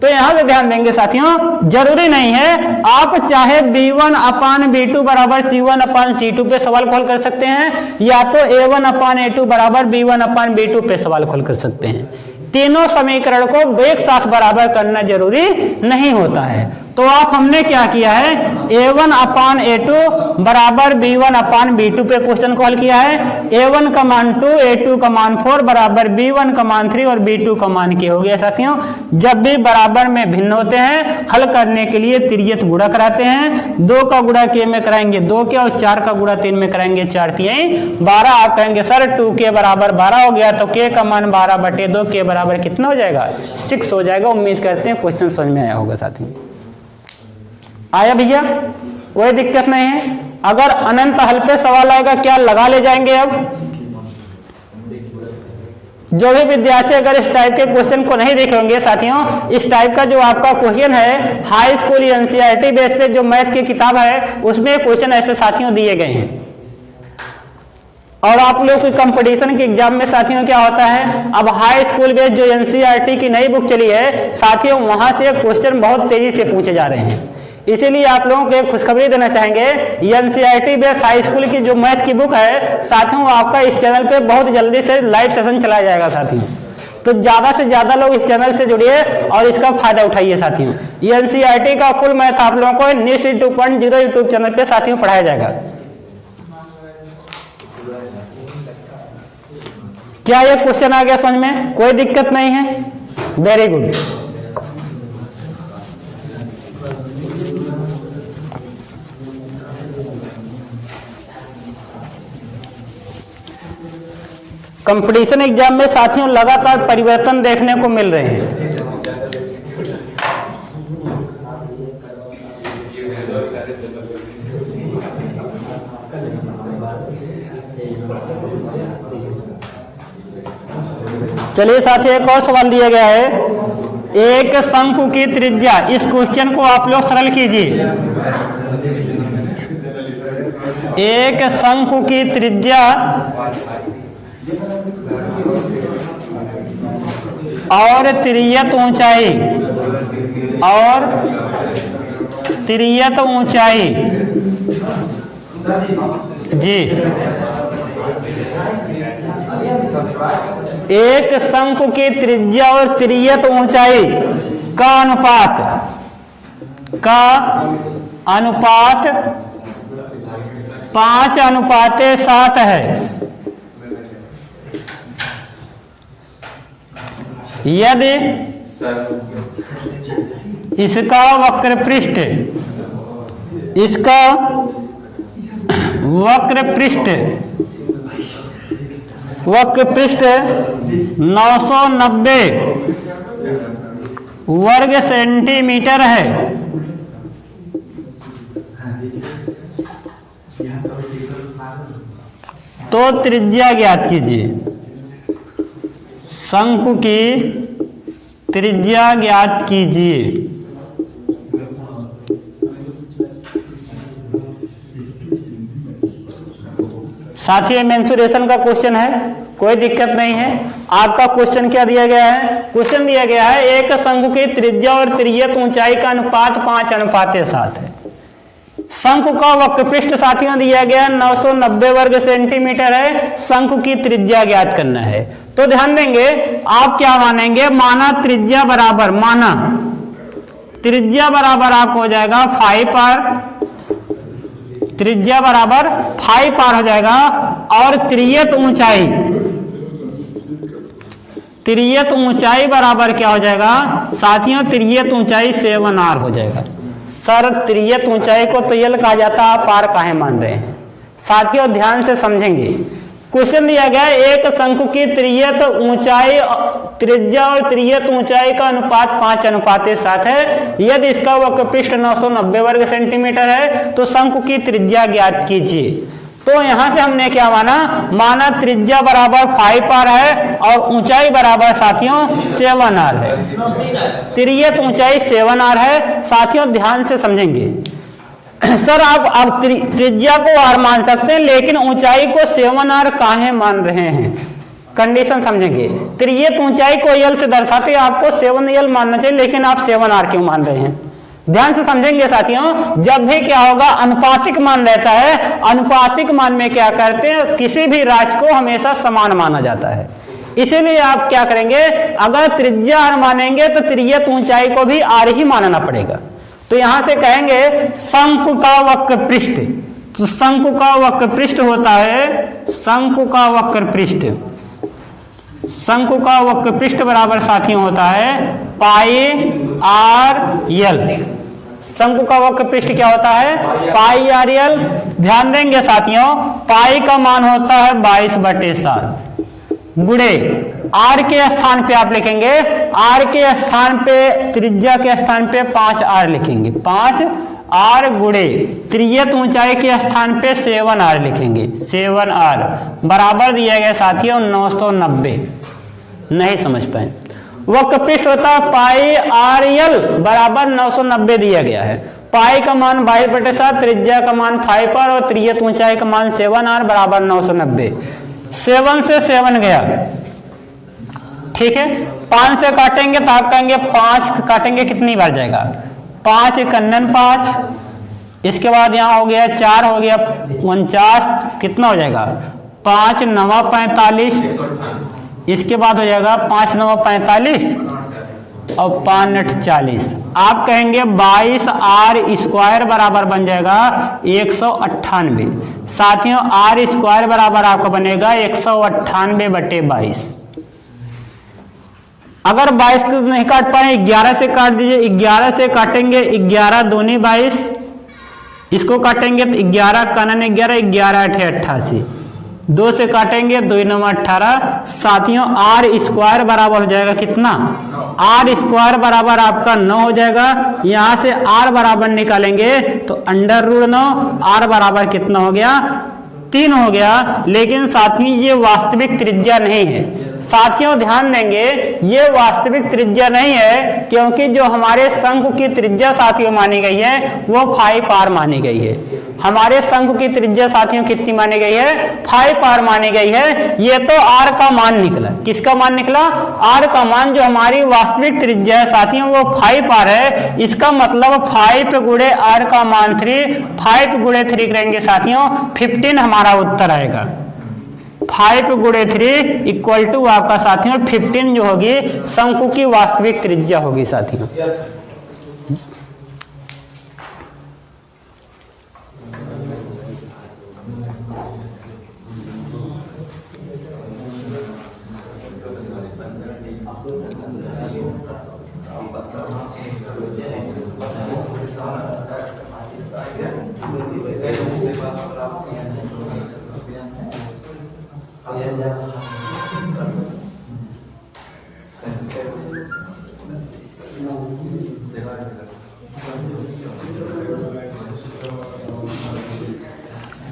तो यहां पे ध्यान देंगे साथियों, जरूरी नहीं है आप चाहे b1 अपान b2 बराबर c1 अपान c2 पे सवाल खोल कर सकते हैं, या तो a1 अपान a2 बराबर b1 अपान b2 पे सवाल खोल कर सकते हैं। तीनों समीकरण को एक साथ बराबर करना जरूरी नहीं होता है। तो आप हमने क्या किया है, a1 अपान a2 बराबर b1 अपान b2 पे क्वेश्चन को हल किया है। a1 का मान 2, a2 का मान 4 बराबर b1 का मान 3 और b2 का मान k हो गया साथियों। जब भी बराबर में भिन्न होते हैं हल करने के लिए तिर्यक गुणा कराते हैं। 2 का गुणा k में कराएंगे 2k और 4 का गुणा 3 में कराएंगे 4 तिहाई 12। आप कहेंगे सर 2k बराबर 12 हो गया, तो k का मान 12/2, k बराबर कितना हो जाएगा 6 हो जाएगा। उम्मीद करते हैं क्वेश्चन समझ में आया होगा साथियों। आया भैया, कोई दिक्कत नहीं है। अगर अनंत हल पे सवाल आएगा क्या लगा ले जाएंगे। अब जो भी विद्यार्थी अगर इस टाइप के क्वेश्चन को नहीं देखे होंगे साथियों, इस टाइप का जो आपका क्वेश्चन है हाई स्कूल एनसीईआरटी बेस पे जो मैथ की किताब है उसमें क्वेश्चन ऐसे साथियों दिए गए हैं। और आप लोग की कंपटीशन के एग्जाम में साथियों क्या होता है, अब हाई स्कूल बेस जो एनसीईआरटी की नई बुक चली है साथियों, वहां से क्वेश्चन बहुत तेजी से पूछे जा रहे हैं। इसीलिए आप लोगों को एक खुशखबरी देना चाहेंगे, एनसीईआरटी बेस हाई स्कूल की जो मैथ की बुक है साथियों, आपका इस चैनल पे बहुत जल्दी से लाइव सेशन चलाया जाएगा साथियों। तो ज्यादा से ज्यादा लोग इस चैनल से जुड़िए और इसका फायदा उठाइए साथियों। एनसीईआरटी का फुल मैथ आप लोगों को नेक्स्ट 2.0 यूट्यूब चैनल पे साथियों पढ़ाया जाएगा। क्या ये क्वेश्चन आ गया समझ में, कोई दिक्कत नहीं है, वेरी गुड। कंपटीशन एग्जाम में साथियों लगातार परिवर्तन देखने को मिल रहे हैं। चलिए साथियों एक और सवाल दिया गया है, एक शंकु की त्रिज्या, इस क्वेश्चन को आप लोग सरल कीजिए। एक शंकु की त्रिज्या और तिर्यक ऊंचाई जी, एक शंकु की त्रिज्या और तिर्यक ऊंचाई का अनुपात 5:7 है। यदि इसका वक्र पृष्ठ 990 वर्ग सेंटीमीटर है, तो त्रिज्या ज्ञात कीजिए। शंकु की त्रिज्या ज्ञात कीजिए। साथियों मेंसुरेशन का क्वेश्चन है, कोई दिक्कत नहीं है। आपका क्वेश्चन क्या दिया गया है, क्वेश्चन दिया गया है एक शंकु की त्रिज्या और तिर्यक ऊंचाई का अनुपात 5:7 है। शंकु का वक्रपृष्ठ साथियों दिया गया 990 वर्ग सेंटीमीटर है, शंकु की त्रिज्या ज्ञात करना है। तो ध्यान देंगे आप क्या मानेंगे, माना त्रिज्या बराबर आपको हो जाएगा 5r, त्रिज्या बराबर 5r हो जाएगा। और तिर्यक ऊंचाई बराबर क्या हो जाएगा साथियों, तिर्यक ऊंचाई 7r हो जाएगा। सर तिर्यक ऊंचाई को तो यल कहा जाता है, आप आर काहे मान रहे हैं। साथियों ध्यान से समझेंगे, क्वेश्चन दिया गया है एक शंकु की त्रिज्या और तिर्यक ऊंचाई का अनुपात 5:7 है। यदि इसका वक्रपृष्ठ 990 वर्ग सेंटीमीटर है तो शंकु की त्रिज्या ज्ञात कीजिए। तो यहां से हमने क्या माना त्रिज्या बराबर 5r है और ऊंचाई बराबर साथियों 7r है। तिर्यक ऊंचाई 7r है। साथियों ध्यान से समझेंगे, सर आप त्रिज्या को r मान सकते हैं लेकिन ऊंचाई को 7r काहे मान रहे हैं, कंडीशन समझेंगे। तिर्यक ऊंचाई को यल से दर्शाते आपको 7l मानना चाहिए, लेकिन आप 7r क्यों मान रहे हैं, ध्यान से समझेंगे साथियों। जब भी क्या होगा अनुपातिक मान रहता है, अनुपातिक मान में क्या करते हैं किसी भी राशि को हमेशा समान माना जाता है। इसीलिए आप क्या करेंगे, अगर त्रिज्या r मानेंगे तो त्रिज्यित ऊंचाई को भी r ही मानना पड़ेगा। तो यहां से कहेंगे शंकु का वक्र पृष्ठ, तो शंकु का वक्र पृष्ठ होता है, शंकु का वक्र पृष्ठ, शंकु का वक्र पृष्ठ बराबर साथियों होता है पाई आर यल। शंकु का वक्र पृष्ठ क्या होता है, पाई आर यल। ध्यान देंगे साथियों, पाई का मान होता है 22/7 गुणे आर के स्थान पे आप लिखेंगे, आर के स्थान पे, त्रिज्या के स्थान पे 5r लिखेंगे, 5r गुणे त्रिज्यित ऊंचाई के स्थान पे 7r लिखेंगे, 7r बराबर दिया गया साथियों 990। नहीं समझ पाए, वक्र पृष्ठ होता है पाई आर यल बराबर 990 दिया गया है। पाई का मान 22/7, त्रिज्या का मान 5r और त्रिज्यित ऊंचाई का मान 7r बराबर 990। 7 से 7 गया, ठीक है। 5 से काटेंगे तो आप कहेंगे 5 काटेंगे कितनी बार जाएगा, 5 कन्नन 5, इसके बाद यहाँ हो गया 4 हो गया 49, कितना हो जाएगा 5 9 45, इसके बाद हो जाएगा 5 9 45 और 5 8 40। आप कहेंगे 22r स्क्वायर बराबर बन जाएगा 198। साथियों r स्क्वायर बराबर आपका बनेगा 198/22। अगर 22 को नहीं काट पाए 11 से काट दीजिए, 11 से काटेंगे 11 दूनी 22, इसको काटेंगे तो 11 कनन 11, 11 8 88, 2 से काटेंगे 2 9 18। साथियों r स्क्वायर बराबर हो जाएगा कितना, r स्क्वायर बराबर आपका 9 हो जाएगा। यहां से r बराबर निकालेंगे तो √9, r बराबर कितना हो गया 3 हो गया। लेकिन साथियों ये वास्तविक त्रिज्या नहीं है। साथियों ध्यान देंगे, ये वास्तविक त्रिज्या नहीं है, क्योंकि जो हमारे शंकु की त्रिज्या साथियों मानी गई है वो 5r मानी गई है। हमारे शंकु की त्रिज्या साथियों कितनी मानी गई है, 5r मानी गई है। ये तो r का मान निकला, किसका मान निकला, r का मान। जो हमारी वास्तविक त्रिज्या है साथियों वो 5r है। इसका मतलब 5 गुणे r का मान 3, 5 गुणे 3 करेंगे साथियों 15 हमारा उत्तर आएगा। 5 गुणे 3 इक्वल टू आपका साथियों 15 जो होगी शंकु की वास्तविक त्रिज्या होगी साथियों।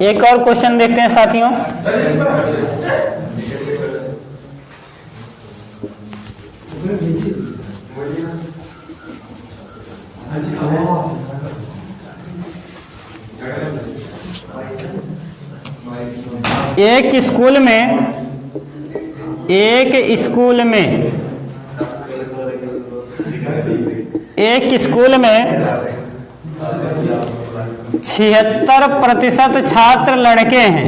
एक और क्वेश्चन देखते हैं साथियों। एक स्कूल में 76% छात्र लड़के हैं।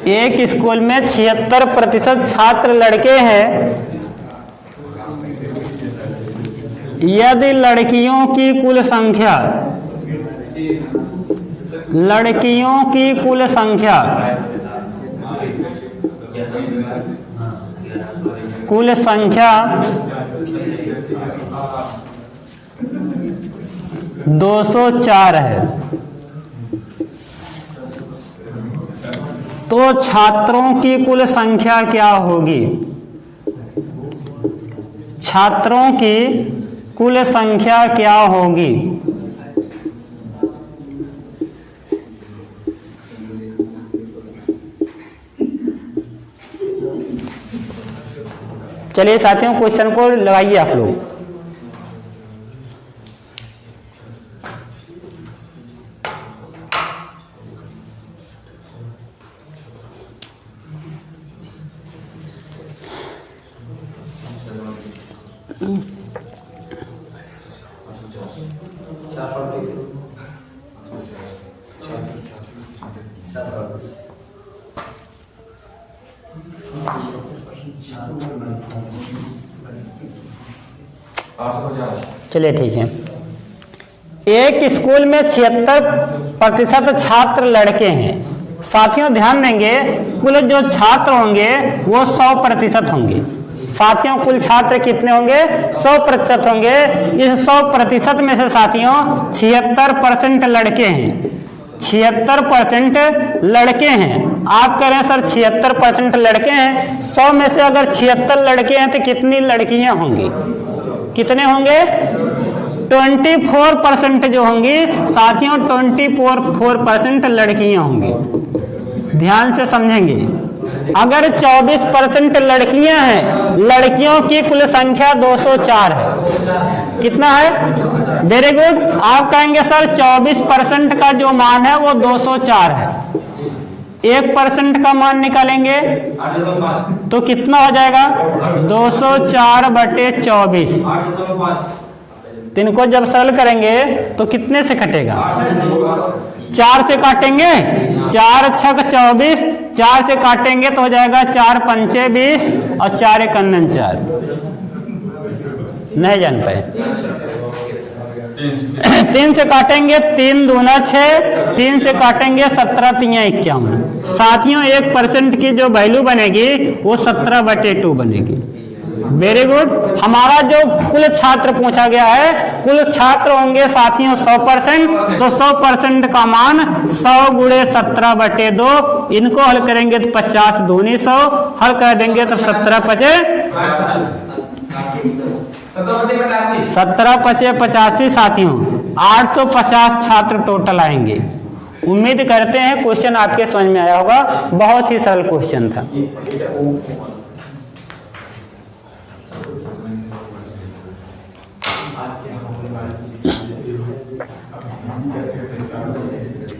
एक स्कूल में 76% छात्र लड़के हैं। यदि लड़कियों की कुल संख्या कुल संख्या 204 है, तो छात्रों की कुल संख्या क्या होगी? छात्रों की कुल संख्या क्या होगी? चलिए साथियों क्वेश्चन को लगाइए आप लोग। चलिए ठीक है। एक स्कूल में 76% छात्र लड़के हैं। साथियों ध्यान देंगे, कुल जो छात्र होंगे वो 100% होंगे। साथियों कुल छात्र कितने होंगे? 100% होंगे। इस 100% में से साथियों 76% लड़के हैं। 76% लड़के हैं। आप कह रहे हैं सर 76% लड़के हैं, 100 में से अगर 76 लड़के हैं तो कितनी लड़कियां होंगी? कितने होंगे? 24% जो होंगी साथियों, 24% लड़कियां होंगी। ध्यान से समझेंगे। अगर 24% लड़कियां हैं, लड़कियों की कुल संख्या 204 है। कितना है? Very good. आप कहेंगे सर 24% का जो मान है वो 204 है। 1% का मान निकालेंगे तो कितना हो जाएगा? 204/24। तो इनको जब सरल करेंगे तो कितने से कटेगा? 4 से काटेंगे। 4 छक 24, 4 से काटेंगे तो हो जाएगा 4 पंचे 20 और 4 1 4। नहीं जान पाए? 3 से काटेंगे 3 दूना 6, 3 से काटेंगे 17 3 51। साथियों 1% की जो वैल्यू बनेगी वो 17/2 बनेगी। Very good. हमारा जो कुल छात्र पूछा गया है, कुल छात्र होंगे साथियों 100%, तो 100% का मान 100 × 17/2। इनको हल करेंगे तो 50 दूनी 100, हल कर देंगे तो 17 पचे 85 साथियों 850 छात्र टोटल आएंगे। उम्मीद करते हैं क्वेश्चन आपके समझ में आया होगा। बहुत ही सरल क्वेश्चन था।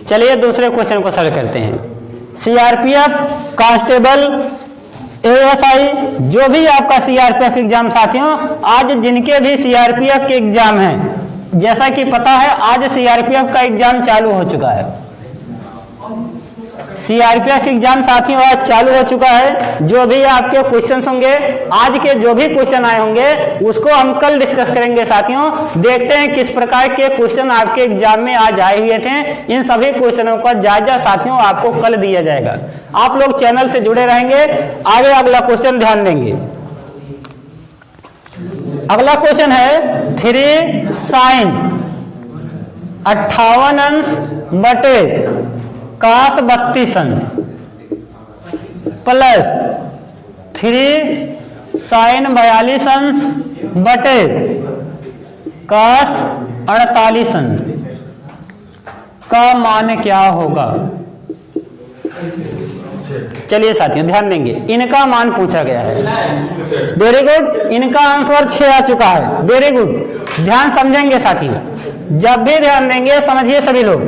चलिए दूसरे क्वेश्चन को सॉल्व करते हैं। सीआरपीएफ कांस्टेबल एएसआई जो भी आपका सीआरपीएफ एग्जाम साथियों, आज जिनके भी सीआरपीएफ के एग्जाम हैं, जैसा कि पता है आज सीआरपीएफ का एग्जाम चालू हो चुका है। सीआरपीएफ एग्जाम साथियों आज चालू हो चुका है। जो भी आपके क्वेश्चन होंगे, आज के जो भी क्वेश्चन आए होंगे उसको हम कल डिस्कस करेंगे साथियों। देखते हैं किस प्रकार के क्वेश्चन आपके एग्जाम में आज आए हुए थे। इन सभी क्वेश्चनों का जायजा साथियों आपको कल दिया जाएगा। आप लोग चैनल से जुड़े रहेंगे। आगे अगला क्वेश्चन ध्यान देंगे। अगला क्वेश्चन है 3 sin 58 अंश बटे cos 32 अंश प्लस 3 sin 42 अंश बटे cos 48 अंश का मान क्या होगा? चलिए साथियों ध्यान देंगे, इनका मान पूछा गया है। Very good. इनका आंसर 6 आ चुका है। Very good. ध्यान समझेंगे साथियों, जब भी ध्यान देंगे समझिए सभी लोग।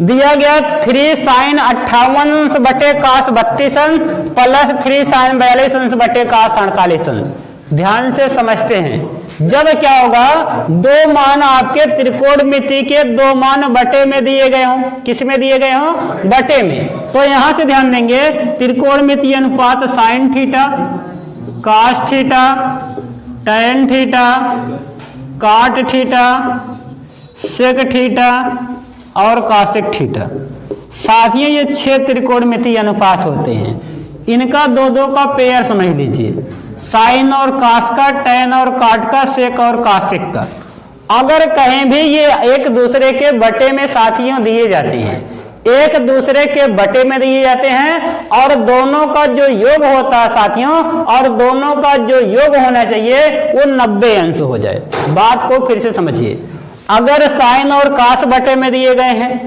दिया गया 3 sin 58 अंश बटे cos 32 अंश प्लस 3 sin 42 अंश बटे cos 48 अंश। ध्यान से समझते हैं। जब क्या होगा, दो मान आपके त्रिकोणमिति के दो मान बटे में दिए गए हों। किस में दिए गए हों? बटे में। तो यहां से ध्यान देंगे, त्रिकोणमिति अनुपात sine theta, cos theta, tan theta, cot theta, sec theta और कासेक थीटा। साथियों ये 6 त्रिकोणमिति अनुपात होते हैं। इनका दो का पेयर समझ लीजिए, साइन और कास का, टैन और काट का, सेक और कासेक का। अगर कहीं भी ये एक दूसरे के बटे में साथियों दिए जाते हैं, एक दूसरे के बटे में दिए जाते हैं और दोनों का जो योग होता है साथियों, और दोनों का जो योग होना चाहिए वो 90 अंश हो जाए। बात को फिर से समझिए। अगर साइन और कास बटे में दिए गए हैं,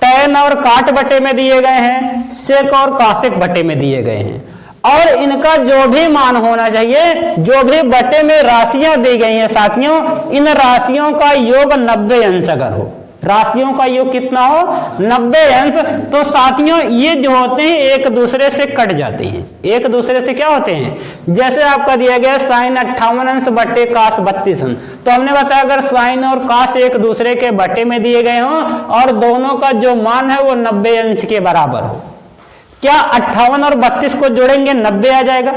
टैन और काट बटे में दिए गए हैं, सेक और कासेक बटे में दिए गए हैं, और इनका जो भी मान होना चाहिए, जो भी बटे में राशियां दी गई हैं साथियों, इन राशियों का योग 90 अंश अगर हो, राशियों का योग कितना हो? 90 अंश। तो साथियों ये जो होते हैं एक दूसरे से कट जाते हैं। एक दूसरे से क्या होते हैं? जैसे आपका दिया गया साइन 58 अंश बटे cos 32 अंश, तो हमने बताया अगर साइन और कास एक दूसरे के बटे में दिए गए हों और दोनों का जो मान है वो 90 अंश के बराबर हो, क्या 58 और 32 को जोड़ेंगे 90 आ जाएगा?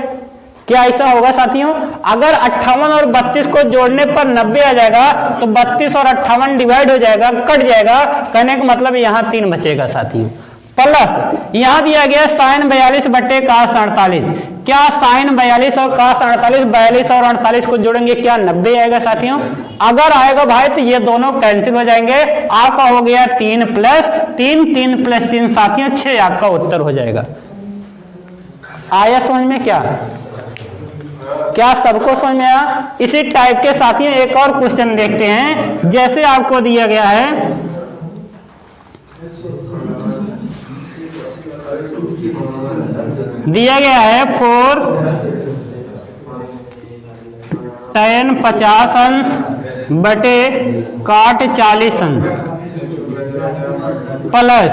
क्या ऐसा होगा साथियों? अगर 58 और 32 को जोड़ने पर 90 आ जाएगा तो 32 और 58 डिवाइड हो जाएगा, कट जाएगा, कहने का मतलब यहाँ 3 बचेगा साथियों। प्लस यहां दिया गया साइन 42 बटे कास 48। क्या साइन 42 और कास 48, 42 और 48 को जोड़ेंगे क्या 90 आएगा साथियों? अगर आएगा भाई तो ये दोनों कैंसिल हो जाएंगे, आपका हो गया 3 प्लस 3, 3 प्लस 3 साथियों 6 आपका उत्तर हो जाएगा। आया समझ में? क्या सबको समझ में आया? इसी टाइप के साथियों एक और क्वेश्चन देखते हैं। जैसे आपको दिया गया है, दिया गया है 4 tan 50 अंश बटे काट 40 अंश प्लस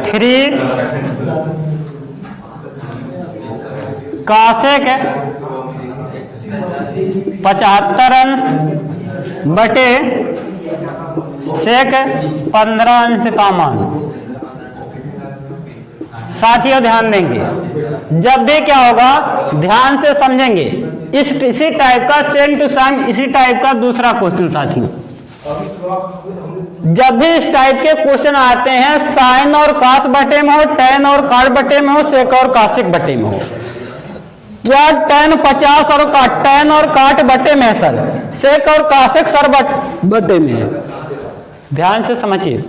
3 कासेक 75 अंश बटे सेक 15 अंश का मान। साथियों ध्यान देंगे, जब भी क्या होगा ध्यान से समझेंगे। इसी टाइप का सेम टू सेम इसी टाइप का दूसरा क्वेश्चन साथियों, जब भी इस टाइप के क्वेश्चन आते हैं साइन और कास बटे में हो, tan और काट बटे में हो, सेक और कासेक बटे में हो, क्या tan 50 और tan और काट बटे में है सर, सेक और कासेक सर बटे में है। ध्यान से समझिए,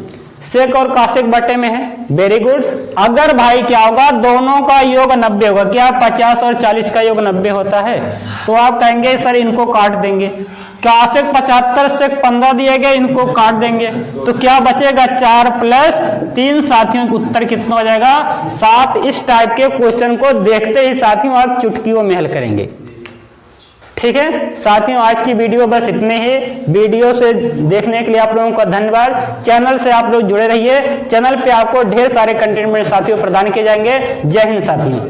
सेक और कासेक बटे में है, वेरी गुड। अगर भाई क्या होगा दोनों का योग 90 होगा, क्या 50 और 40 का योग 90 होता है, तो आप कहेंगे सर इनको काट देंगे। कासेक 75 से 15 दिए गए, इनको काट देंगे तो क्या बचेगा 4 प्लस 3 साथियों का उत्तर कितना हो जाएगा 7। इस टाइप के क्वेश्चन को देखते ही साथियों आप चुटकियों में हल करेंगे। ठीक है साथियों, आज की वीडियो बस इतने ही। वीडियो से देखने के लिए आप लोगों का धन्यवाद। चैनल से आप लोग जुड़े रहिए, चैनल पे आपको ढेर सारे कंटेंट मेरे साथियों प्रदान किए जाएंगे। जय हिंद साथियों।